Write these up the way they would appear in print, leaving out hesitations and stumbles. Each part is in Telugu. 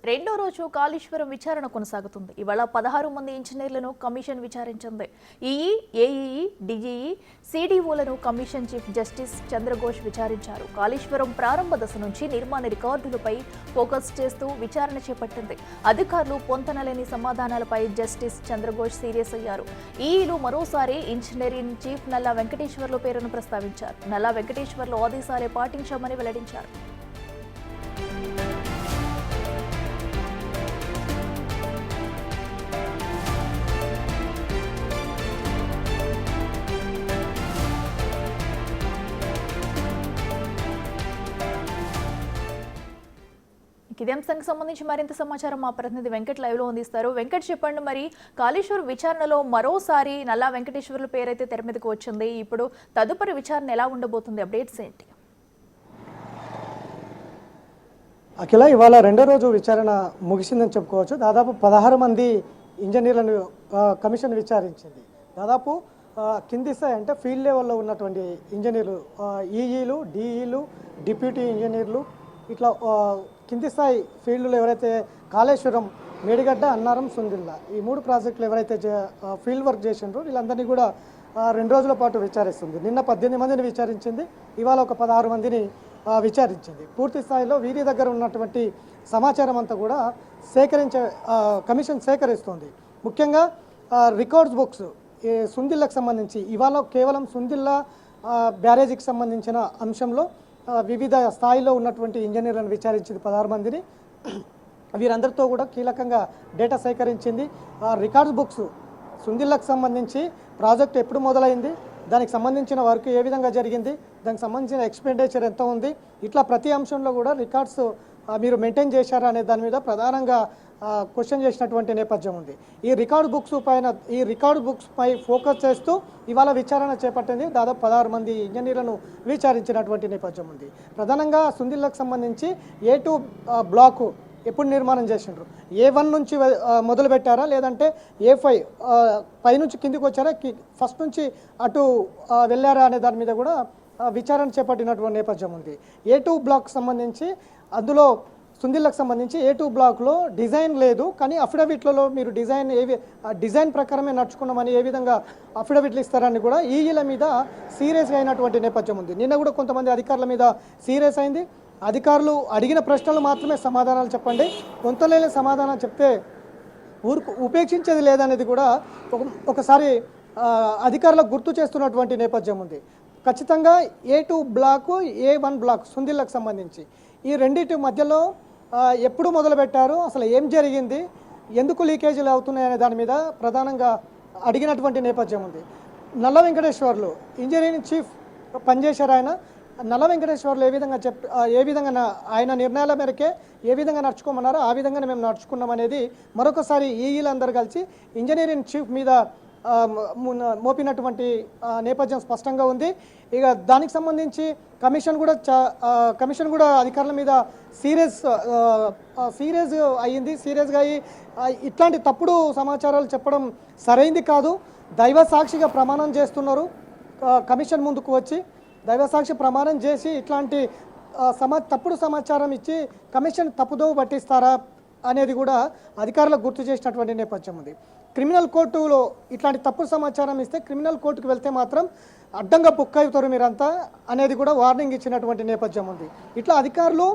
రెండో రోజు కాళేశ్వరం విచారణ కొనసాగుతుంది. ఇవాళ 16 మంది ఇంజనీర్లను కమిషన్ విచారించింది. ఈఈ, ఏఈఈ, డిఈఈ, సిడిఓలను కమిషన్ చీఫ్ జస్టిస్ చంద్రఘోష్ విచారించారు. కాళేశ్వరం ప్రారంభ దశ నుంచి నిర్మాణ రికార్డులపై ఫోకస్ చేస్తూ విచారణ చేపట్టింది. అధికారులు పొంతనలేని సమాధానాలపై జస్టిస్ చంద్రఘోష్ సీరియస్ అయ్యారు. ఈఈలు మరోసారి ఇంజనీరింగ్ చీఫ్ నల్లా వెంకటేశ్వర్లు పేరును ప్రస్తావించారు. నల్లా వెంకటేశ్వర్లు ఆదేశాలే పాటించామని వెల్లడించారు. ఇదే అంశానికి సంబంధించి మరింత సమాచారం మా ప్రతినిధి వెంకట్ లైవ్ లో అందిస్తారు. వెంకట్, చెప్పండి, మరి కాళేశ్వరం విచారణలో మరోసారి నల్లా వెంకటేశ్వర్ల పేరైతే తెర మీదకు వచ్చింది. ఇప్పుడు తదుపరి విచారణ ఎలా ఉండబోతుంది? అప్డేట్స్ ఏంటి? అఖిల, ఇవాళ రెండో రోజు విచారణ ముగిసిందని చెప్పుకోవచ్చు. దాదాపు 16 మంది ఇంజనీర్లను కమిషన్ విచారించింది. దాదాపు కింది స్థాయి అంటే ఫీల్డ్ లెవెల్లో ఉన్నటువంటి ఇంజనీర్లు, ఈఈలు, డిఈలు, డిప్యూటీ ఇంజనీర్లు, ఇట్లా కింది స్థాయి ఫీల్డ్లో ఎవరైతే కాళేశ్వరం, మేడిగడ్డ, అన్నారం, సుందిల్లా ఈ 3 ప్రాజెక్టులు ఎవరైతే ఫీల్డ్ వర్క్ చేసిండ్రో వీళ్ళందరినీ కూడా 2 రోజుల పాటు విచారిస్తుంది. నిన్న 18 మందిని విచారించింది, ఇవాళ ఒక 16 మందిని విచారించింది. పూర్తి స్థాయిలో వీరి దగ్గర ఉన్నటువంటి సమాచారం అంతా కూడా కమిషన్ సేకరిస్తుంది. ముఖ్యంగా రికార్డ్స్ బుక్స్ సుందిల్లకు సంబంధించి ఇవాళ కేవలం సుందిల్లా బ్యారేజీకి సంబంధించిన అంశంలో వివిధ స్థాయిలో ఉన్నటువంటి ఇంజనీర్లను విచారించింది 16 మందిని. వీరందరితో కూడా కీలకంగా డేటా సేకరించింది. రికార్డ్స్ బుక్స్ సుందిల్లకు సంబంధించి ప్రాజెక్ట్ ఎప్పుడు మొదలైంది, దానికి సంబంధించిన వర్క్ ఏ విధంగా జరిగింది, దానికి సంబంధించిన ఎక్స్పెండిచర్ ఎంత ఉంది, ఇట్లా ప్రతి అంశంలో కూడా రికార్డ్స్ మీరు మెయింటైన్ చేశారా అనే దాని మీద ప్రధానంగా క్వశ్చన్ చేసినటువంటి నేపథ్యం ఉంది. ఈ రికార్డ్ బుక్స్ పై ఫోకస్ చేస్తూ ఇవాళ విచారణ చేపట్టింది. దాదాపు 16 మంది ఇంజనీర్లను విచారించినటువంటి నేపథ్యం ఉంది. ప్రధానంగా సుందిల్లకు సంబంధించి A2 బ్లాకు ఎప్పుడు నిర్మాణం చేసిండ్రు, A1 నుంచి మొదలు పెట్టారా లేదంటే A5 పైనుంచి కిందికి వచ్చారా, ఫస్ట్ నుంచి అటు వెళ్ళారా అనే దాని మీద కూడా విచారణ చేపట్టినటువంటి నేపథ్యం ఉంది. A2 బ్లాక్ సంబంధించి అందులో సుందిల్లకు సంబంధించి A2 బ్లాక్లో డిజైన్ లేదు, కానీ అఫిడవిట్లలో మీరు డిజైన్ ప్రకారమే నడుచుకున్నామని ఏ విధంగా అఫిడవిట్లు ఇస్తారని కూడా ఈఈల మీద సీరియస్గా అయినటువంటి నేపథ్యం ఉంది. నిన్న కూడా కొంతమంది అధికారుల మీద సీరియస్ అయింది. అధికారులు అడిగిన ప్రశ్నలు మాత్రమే సమాధానాలు చెప్పండి, కొంతలేని సమాధానం చెప్తే ఉపేక్షించేది లేదనేది కూడా ఒకసారి అధికారులకు గుర్తు చేస్తున్నటువంటి నేపథ్యం ఉంది. ఖచ్చితంగా A2 బ్లాకు, A1 బ్లాక్ సుందిల్లకు సంబంధించి ఈ రెండింటి మధ్యలో ఎప్పుడు మొదలుపెట్టారు, అసలు ఏం జరిగింది, ఎందుకు లీకేజీలు అవుతున్నాయి అనే దాని మీద ప్రధానంగా అడిగినటువంటి నేపథ్యం ఉంది. నల్ల వెంకటేశ్వర్లు ఇంజనీరింగ్ చీఫ్ పనిచేశారు. ఆయన నల్ల వెంకటేశ్వర్లు ఏ విధంగా ఆయన నిర్ణయాల మేరకే ఏ విధంగా నడుచుకోమన్నారో ఆ విధంగానే మేము నడుచుకున్నాం అనేది మరొకసారి ఈఈలందరూ కలిసి ఇంజనీరింగ్ చీఫ్ మీద మోపినటువంటి నేపథ్యం స్పష్టంగా ఉంది. ఇక దానికి సంబంధించి కమిషన్ కూడా అధికారుల మీద సీరియస్గా అయ్యి ఇట్లాంటి తప్పుడు సమాచారాలు చెప్పడం సరైంది కాదు, దైవ సాక్షిగా ప్రమాణం చేస్తున్నారు. కమిషన్ ముందుకు వచ్చి దైవసాక్షి ప్రమాణం చేసి ఇట్లాంటి తప్పుడు సమాచారం ఇచ్చి కమిషన్ తప్పుదోవ పట్టిస్తారా అనేది కూడా అధికారులకు గుర్తు చేసినటువంటి నేపథ్యం ఉంది. క్రిమినల్ కోర్టులో ఇట్లాంటి తప్పుడు సమాచారం ఇస్తే క్రిమినల్ కోర్టుకు వెళ్తే మాత్రం అడ్డంగా బుక్ అవుతారు మీరంతా అనేది కూడా వార్నింగ్ ఇచ్చినటువంటి నేపథ్యం ఉంది. ఇట్లా అధికారులు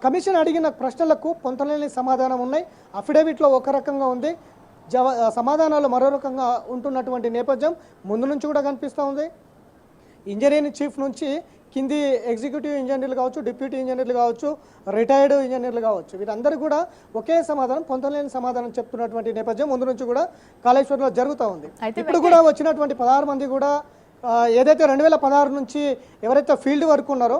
కమిషన్ అడిగిన ప్రశ్నలకు పొంతలేని సమాధానం ఉన్నాయి. అఫిడవిట్లో ఒక రకంగా ఉంది, సమాధానాలు మరో రకంగా ఉంటున్నటువంటి నేపథ్యం ముందు నుంచి కూడా కనిపిస్తూ ఉంది. ఇంజనీరింగ్ చీఫ్ నుంచి కింది ఎగ్జిక్యూటివ్ ఇంజనీర్లు కావచ్చు, డిప్యూటీ ఇంజనీర్లు కావచ్చు, రిటైర్డ్ ఇంజనీర్లు కావచ్చు, వీరందరూ కూడా ఒకే సమాధానం, పొందలేని సమాధానం చెప్తున్నటువంటి నేపథ్యం ముందు నుంచి కూడా కాళేశ్వరంలో జరుగుతూ ఉంది. ఇప్పుడు కూడా వచ్చినటువంటి 16 మంది కూడా ఏదైతే 2016 నుంచి ఎవరైతే ఫీల్డ్ వర్క్ ఉన్నారో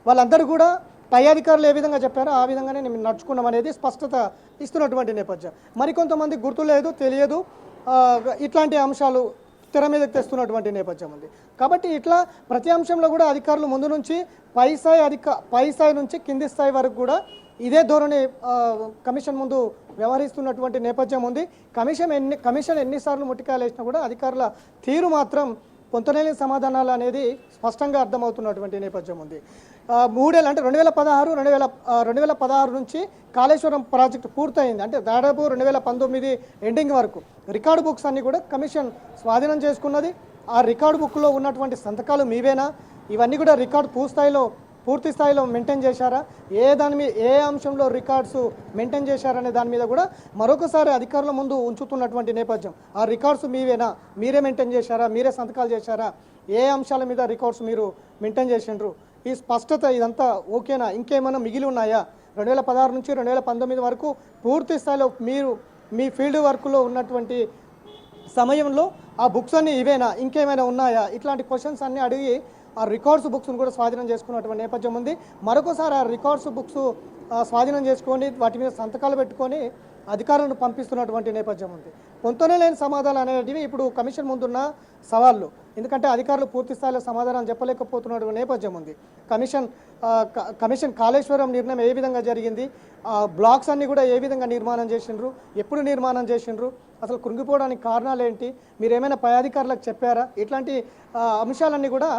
వాళ్ళందరూ కూడా పై అధికారులు ఏ విధంగా చెప్పారో ఆ విధంగానే మేము నడుచుకున్నాం అనేది స్పష్టత ఇస్తున్నటువంటి నేపథ్యం. మరికొంతమంది గుర్తు లేదు, తెలియదు, ఇట్లాంటి అంశాలు తెర మీదకి తెస్తున్నటువంటి నేపథ్యం ఉంది. కాబట్టి ఇట్లా ప్రతి అంశంలో కూడా అధికారులు ముందు నుంచి పై స్థాయి నుంచి కింది స్థాయి వరకు కూడా ఇదే ధోరణి కమిషన్ ముందు వ్యవహరిస్తున్నటువంటి నేపథ్యం ఉంది. కమిషన్ ఎన్నిసార్లు ముట్టికాయలు వేసినా కూడా అధికారుల తీరు మాత్రం పొంతలేని సమాధానాలు అనేది స్పష్టంగా అర్థమవుతున్నటువంటి నేపథ్యం ఉంది. మూడేళ్ళు అంటే 2016 నుంచి కాళేశ్వరం ప్రాజెక్టు పూర్తయింది. అంటే దాదాపు 2019 ఎండింగ్ వరకు రికార్డు బుక్స్ అన్నీ కూడా కమిషన్ స్వాధీనం చేసుకున్నది. ఆ రికార్డు బుక్లో ఉన్నటువంటి సంతకాలు మీవేనా? ఇవన్నీ కూడా రికార్డు పూర్తి స్థాయిలో మెయింటైన్ చేశారా? ఏ అంశంలో రికార్డ్స్ మెయింటైన్ చేశారనే దాని మీద కూడా మరొకసారి అధికారుల ముందు ఉంచుతున్నటువంటి నేపథ్యం. ఆ రికార్డ్స్ మీవేనా? మీరే మెయింటైన్ చేశారా? మీరే సంతకాలు చేశారా? ఏ అంశాల మీద రికార్డ్స్ మీరు మెయింటైన్ చేసిండ్రు? ఈ స్పష్టత ఇదంతా ఓకేనా? ఇంకేమైనా మిగిలి ఉన్నాయా? 2016 నుంచి 2019 వరకు పూర్తి స్థాయిలో మీరు మీ ఫీల్డ్ వర్క్లో ఉన్నటువంటి సమయంలో ఆ బుక్స్ అన్నీ ఇవేనా? ఇంకేమైనా ఉన్నాయా? ఇట్లాంటి క్వశ్చన్స్ అన్నీ అడిగి ఆ రికార్డ్స్ బుక్స్ను కూడా స్వాధీనం చేసుకున్నటువంటి నేపథ్యం ఉంది. మరొకసారి ఆ రికార్డ్స్ బుక్స్ స్వాధీనం చేసుకొని వాటి మీద సంతకాలు పెట్టుకొని అధికారులను పంపిస్తున్నటువంటి నేపథ్యం ఉంది. పొంతనే లేని సమాధానం అనేటివి ఇప్పుడు కమిషన్ ముందున్న సవాళ్ళు. ఎందుకంటే అధికారులు పూర్తి స్థాయిలో సమాధానం చెప్పలేకపోతున్నటువంటి నేపథ్యం ఉంది. కమిషన్ కాళేశ్వరం నిర్ణయం ఏ విధంగా జరిగింది, బ్లాక్స్ అన్నీ కూడా ఏ విధంగా నిర్మాణం చేసిండ్రు, ఎప్పుడు నిర్మాణం చేసిండ్రు, అసలు కృంగిపోవడానికి కారణాలు ఏంటి, మీరు ఏమైనా పై అధికారులకు చెప్పారా? ఇట్లాంటి అంశాలన్నీ కూడా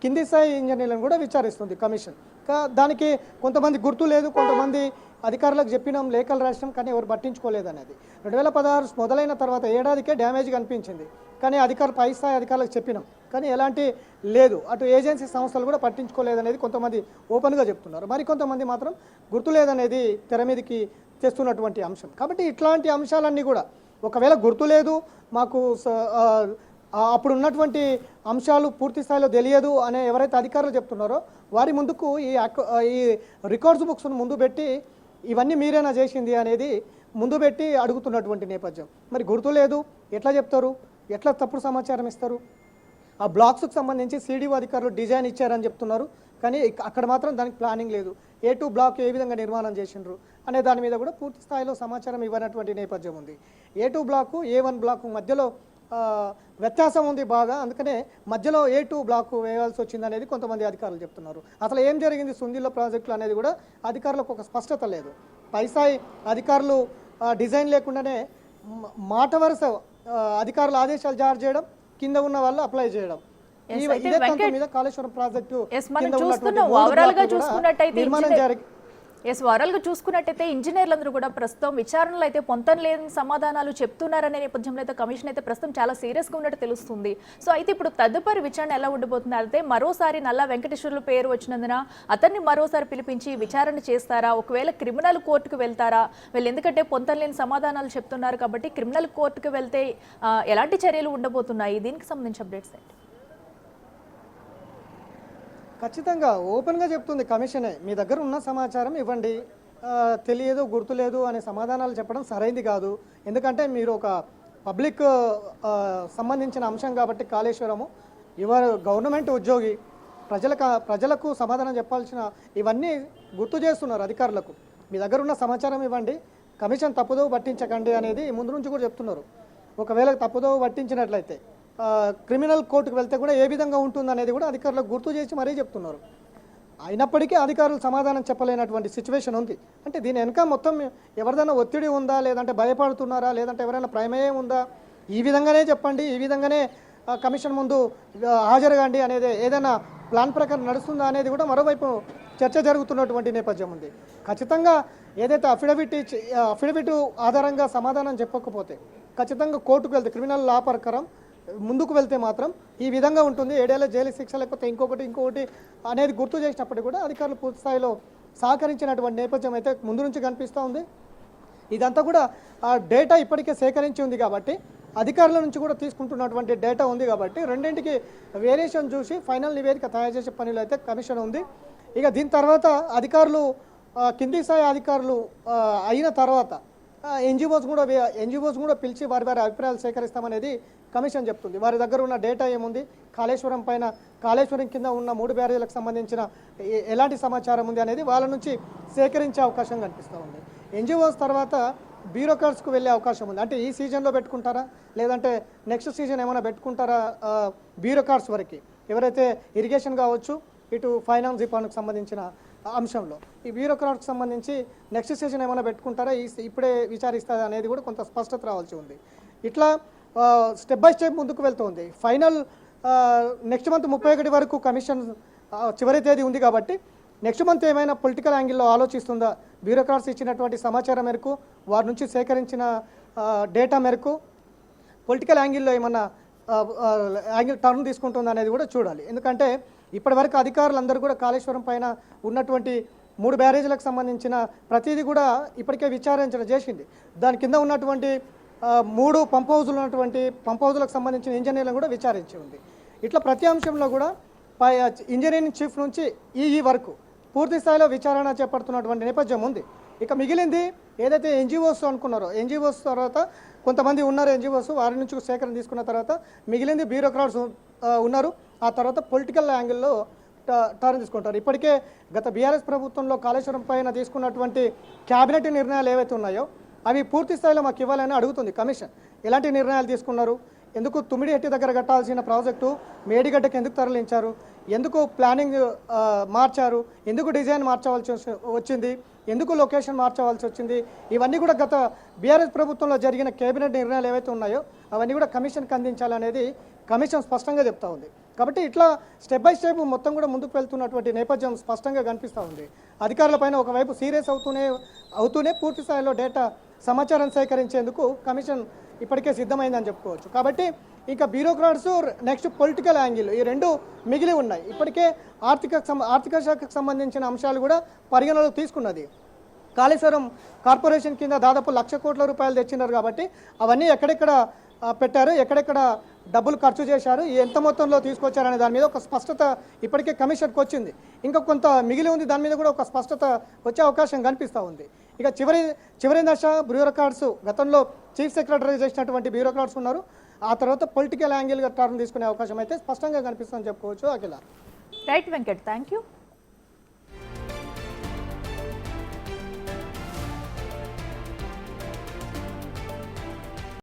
కింది స్థాయి ఇంజనీర్లను కూడా విచారిస్తుంది కమిషన్. దానికి కొంతమంది గుర్తు లేదు, కొంతమంది అధికారులకు చెప్పినాం, లేఖలు రాసినాం, కానీ ఎవరు పట్టించుకోలేదు అనేది. 2016 మొదలైన తర్వాత ఏడాదికే డ్యామేజ్ కనిపించింది, కానీ పై స్థాయి అధికారులకు చెప్పినాం, కానీ ఎలాంటి లేదు. అటు ఏజెన్సీ సంస్థలు కూడా పట్టించుకోలేదనేది కొంతమంది ఓపెన్గా చెప్తున్నారు. మరి కొంతమంది మాత్రం గుర్తు లేదనేది తెర మీదకి తెస్తున్నటువంటి అంశం. కాబట్టి ఇట్లాంటి అంశాలన్నీ కూడా ఒకవేళ గుర్తు లేదు, మాకు అప్పుడు ఉన్నటువంటి అంశాలు పూర్తి స్థాయిలో తెలియదు అనే ఎవరైతే అధికారులు చెప్తున్నారో వారి ముందుకు ఈ రికార్డ్స్ బుక్స్ను ముందు పెట్టి ఇవన్నీ మీరేనా చేసింది అనేది ముందు పెట్టి అడుగుతున్నటువంటి నేపథ్యం. మరి గుర్తు లేదు ఎట్లా చెప్తారు? ఎట్లా తప్పుడు సమాచారం ఇస్తారు? ఆ బ్లాక్స్కి సంబంధించి సిడిఓ అధికారులు డిజైన్ ఇచ్చారని చెప్తున్నారు, కానీ అక్కడ మాత్రం దానికి ప్లానింగ్ లేదు. A2 బ్లాక్ ఏ విధంగా నిర్మాణం చేసిండ్రు అనే దాని మీద కూడా పూర్తి స్థాయిలో సమాచారం ఇవ్వనటువంటి నేపథ్యం ఉంది. A2 బ్లాకు A1 బ్లాకు మధ్యలో వ్యత్యాసం ఉంది బాగా, అందుకనే మధ్యలో A2 బ్లాకు వేయాల్సి వచ్చింది అనేది కొంతమంది అధికారులు చెప్తున్నారు. అసలు ఏం జరిగింది సుందిల్లో ప్రాజెక్టులు అనేది కూడా అధికారులకు ఒక స్పష్టత లేదు. పైస్థాయి అధికారులు డిజైన్ లేకుండానే మాట వరుస అధికారుల ఆదేశాలు జారీ చేయడం, కింద ఉన్న వాళ్ళు అప్లై చేయడం, మీద కాళేశ్వరం ప్రాజెక్టు నిర్మాణం జరిగి వారాలుగా చూసుకున్నట్టయితే ఇంజనీర్లందరూ కూడా ప్రస్తుతం విచారణలో అయితే పొంతనలేని సమాధానాలు చెప్తున్నారనే నేపథ్యంలో అయితే కమిషన్ అయితే ప్రస్తుతం చాలా సీరియస్గా ఉన్నట్టు తెలుస్తుంది. సో అయితే ఇప్పుడు తదుపరి విచారణ ఎలా ఉండబోతుంది అయితే మరోసారి నల్లా వెంకటేశ్వర్లు పేరు వచ్చినందున అతన్ని మరోసారి పిలిపించి విచారణ చేస్తారా? ఒకవేళ క్రిమినల్ కోర్టుకు వెళ్తారా? వీళ్ళు ఎందుకంటే పొంతనలేని సమాధానాలు చెప్తున్నారు కాబట్టి క్రిమినల్ కోర్టుకు వెళ్తే ఎలాంటి చర్యలు ఉండబోతున్నాయి? దీనికి సంబంధించి అప్డేట్స్ ఏంటి? ఖచ్చితంగా ఓపెన్గా చెప్తుంది కమిషనే, మీ దగ్గర ఉన్న సమాచారం ఇవ్వండి, తెలియదు గుర్తులేదు అనే సమాధానాలు చెప్పడం సరైంది కాదు. ఎందుకంటే మీరు ఒక పబ్లిక్ సంబంధించిన అంశం కాబట్టి కాళేశ్వరము గవర్నమెంట్ ఉద్యోగి, ప్రజలకు సమాధానం చెప్పాల్సిన ఇవన్నీ గుర్తు చేస్తున్నారు అధికారులకు. మీ దగ్గర ఉన్న సమాచారం ఇవ్వండి, కమిషన్ తప్పుదోవ పట్టించకండి అనేది ముందు నుంచి కూడా చెప్తున్నారు. ఒకవేళ తప్పుదోవ పట్టించినట్లయితే క్రిమినల్ కోర్టుకు వెళ్తే కూడా ఏ విధంగా ఉంటుంది అనేది కూడా అధికారులకు గుర్తు చేసి మరీ చెప్తున్నారు. అయినప్పటికీ అధికారులు సమాధానం చెప్పలేనటువంటి సిచ్యువేషన్ ఉంది. అంటే దీని వెనక మొత్తం ఎవరిదైనా ఒత్తిడి ఉందా, లేదంటే భయపడుతున్నారా, లేదంటే ఎవరైనా ప్రమేయం ఉందా, ఈ విధంగానే చెప్పండి, ఈ విధంగానే కమిషన్ ముందు హాజరుగాండి అనేది ఏదైనా ప్లాన్ ప్రకారం నడుస్తుందా అనేది కూడా మరోవైపు చర్చ జరుగుతున్నటువంటి నేపథ్యం ఉంది. ఖచ్చితంగా ఏదైతే అఫిడవిట్ ఆధారంగా సమాధానం చెప్పకపోతే ఖచ్చితంగా కోర్టుకు వెళ్తే క్రిమినల్ లా ప్రకారం ముందుకు వెళ్తే మాత్రం ఈ విధంగా ఉంటుంది, 7 ఏళ్ల జైలు శిక్ష లేకపోతే ఇంకొకటి అనేది గుర్తు చేసినప్పటికీ కూడా అధికారులు పూర్తి స్థాయిలో సహకరించినటువంటి నేపథ్యం అయితే ముందు నుంచి కనిపిస్తూ ఉంది. ఇదంతా కూడా ఆ డేటా ఇప్పటికే సేకరించి ఉంది కాబట్టి అధికారుల నుంచి కూడా తీసుకుంటున్నటువంటి డేటా ఉంది కాబట్టి రెండింటికి వేరియేషన్ చూసి ఫైనల్ నివేదిక తయారు చేసే పనిలో అయితే కమిషన్ ఉంది. ఇక దీని తర్వాత అధికారులు కింది స్థాయి అధికారులు అయిన తర్వాత ఎన్జిఓస్ కూడా పిలిచి వారి అభిప్రాయాలు సేకరిస్తామనేది కమిషన్ చెప్తుంది. వారి దగ్గర ఉన్న డేటా ఏముంది, కాళేశ్వరం కింద ఉన్న 3 బ్యారేజీలకు సంబంధించిన ఎలాంటి సమాచారం ఉంది అనేది వాళ్ళ నుంచి సేకరించే అవకాశం కనిపిస్తూ ఉంది. ఎన్జిఓస్ తర్వాత బ్యూరోక్రాట్స్కు వెళ్ళే అవకాశం ఉంది. అంటే ఈ సీజన్లో పెట్టుకుంటారా, లేదంటే నెక్స్ట్ సీజన్ ఏమైనా పెట్టుకుంటారా? బ్యూరోక్రాట్స్ వరకు ఎవరైతే ఇరిగేషన్ కావచ్చు, ఇటు ఫైనాన్స్ డిపార్ట్మెంట్కి సంబంధించిన అంశంలో ఈ బ్యూరోక్రాట్కి సంబంధించి నెక్స్ట్ సీజన్ ఏమైనా పెట్టుకుంటారా, ఇప్పుడే విచారిస్తారా అనేది కూడా కొంత స్పష్టత రావాల్సి ఉంది. ఇట్లా స్టెప్ బై స్టెప్ ముందుకు వెళ్తుంది. ఫైనల్ నెక్స్ట్ మంత్ 31 వరకు కమిషన్ చివరి తేదీ ఉంది కాబట్టి నెక్స్ట్ మంత్ ఏమైనా పొలిటికల్ యాంగిల్లో ఆలోచిస్తుందా? బ్యూరోక్రాట్స్ ఇచ్చినటువంటి సమాచారం మేరకు, వారి నుంచి సేకరించిన డేటా మేరకు పొలిటికల్ యాంగిల్లో ఏమన్నా యాంగిల్ టర్న్ తీసుకుంటుందా అనేది కూడా చూడాలి. ఎందుకంటే ఇప్పటివరకు అధికారులందరూ కూడా కాళేశ్వరం పైన ఉన్నటువంటి 3 బ్యారేజీలకు సంబంధించిన ప్రతిదీ కూడా ఇప్పటికే విచారించడం చేసింది. దాని కింద ఉన్నటువంటి 3 పంప్ హౌజులు ఉన్నటువంటి పంప్ హౌజులకు సంబంధించిన ఇంజనీర్లను కూడా విచారించి ఉంది. ఇట్లా ప్రతి అంశంలో కూడా ఇంజనీరింగ్ చీఫ్ నుంచి ఈఈ వరకు పూర్తి స్థాయిలో విచారణ చేపడుతున్నటువంటి నేపథ్యం ఉంది. ఇక మిగిలింది ఏదైతే ఎన్జిఓస్ అనుకున్నారో, ఎన్జిఓస్ తర్వాత కొంతమంది ఉన్నారు, ఎన్జిఓస్ వారి నుంచి సేకరణ తీసుకున్న తర్వాత మిగిలింది బ్యూరోక్రాట్స్ ఉన్నారు. ఆ తర్వాత పొలిటికల్ యాంగిల్లో టర్న్ తీసుకుంటారు. ఇప్పటికే గత బీఆర్ఎస్ ప్రభుత్వంలో కాళేశ్వరం పైన తీసుకున్నటువంటి క్యాబినెట్ నిర్ణయాలు ఏవైతే ఉన్నాయో అవి పూర్తి స్థాయిలో మాకు ఇవ్వాలని అడుగుతుంది కమిషన్. ఎలాంటి నిర్ణయాలు తీసుకున్నారు? ఎందుకు తుమ్మిడిహెట్టి దగ్గర కట్టాల్సిన ప్రాజెక్టు మేడిగడ్డకి ఎందుకు తరలించారు? ఎందుకు ప్లానింగ్ మార్చారు? ఎందుకు డిజైన్ మార్చవలసి వచ్చింది? ఎందుకు లొకేషన్ మార్చవలసి వచ్చింది? ఇవన్నీ కూడా గత బీఆర్ఎస్ ప్రభుత్వంలో జరిగిన కేబినెట్ నిర్ణయాలు ఏవైతే ఉన్నాయో అవన్నీ కూడా కమిషన్కి అందించాలనేది కమిషన్ స్పష్టంగా చెప్తా ఉంది. కాబట్టి ఇట్లా స్టెప్ బై స్టెప్ మొత్తం కూడా ముందుకు వెళ్తున్నటువంటి నేపథ్యం స్పష్టంగా కనిపిస్తూ ఉంది. అధికారులపైన ఒకవైపు సీరియస్ అవుతూనే పూర్తి స్థాయిలో డేటా సమాచారం సేకరించేందుకు కమిషన్ ఇప్పటికే సిద్ధమైందని చెప్పుకోవచ్చు. కాబట్టి ఇంకా బ్యూరోక్రాట్స్ నెక్స్ట్ పొలిటికల్ యాంగిల్ ఈ 2 మిగిలి ఉన్నాయి. ఇప్పటికే ఆర్థిక శాఖకు సంబంధించిన అంశాలు కూడా పరిగణలోకి తీసుకున్నది. కాళేశ్వరం కార్పొరేషన్ కింద దాదాపు 1,00,000 కోట్ల రూపాయలు తెచ్చినారు. కాబట్టి అవన్నీ ఎక్కడెక్కడ పెట్టారు, ఎక్కడెక్కడ డబ్బులు ఖర్చు చేశారు, ఎంత మొత్తంలో తీసుకొచ్చారనే దాని మీద ఒక స్పష్టత ఇప్పటికే కమిషన్కి వచ్చింది. ఇంకా కొంత మిగిలి ఉంది, దాని మీద కూడా ఒక స్పష్టత వచ్చే అవకాశం కనిపిస్తూ ఉంది. ఇక చివరి దశ బ్యూరోక్రాట్స్, గతంలో చీఫ్ సెక్రటరీ చేసినటువంటి బ్యూరోక్రాట్స్ ఉన్నారు. ఆ తర్వాత పొలిటికల్ యాంగిల్గా టర్న్ తీసుకునే అవకాశం అయితే స్పష్టంగా కనిపిస్తుందని చెప్పుకోవచ్చు. Akhila. Right Venkat, thank you.